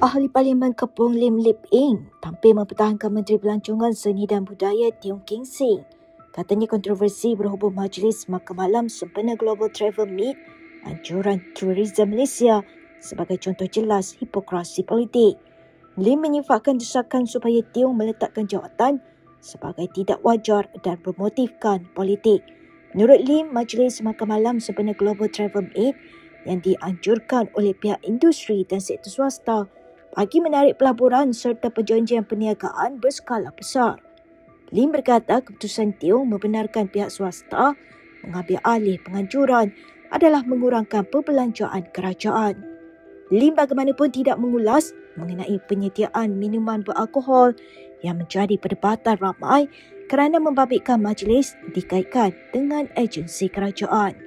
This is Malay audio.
Ahli Parlimen Kepong Lim Lip Eng tampil mempertahankan Menteri Pelancongan Seni dan Budaya Tiong Keng Sing. Katanya kontroversi berhubung Majlis Makan Malam sempena Global Travel Meet anjuran Tourism Malaysia sebagai contoh jelas hipokrasi politik. Lim menyifatkan desakan supaya Tiong meletakkan jawatan sebagai tidak wajar dan bermotifkan politik. Menurut Lim, Majlis Makan Malam sempena Global Travel Meet yang dianjurkan oleh pihak industri dan sektor swasta bagi menarik pelaburan serta perjanjian perniagaan berskala besar. Lim berkata keputusan Tiong membenarkan pihak swasta mengambil alih penganjuran adalah mengurangkan perbelanjaan kerajaan. Lim bagaimanapun tidak mengulas mengenai penyediaan minuman beralkohol yang menjadi perdebatan ramai kerana membabitkan majlis dikaitkan dengan agensi kerajaan.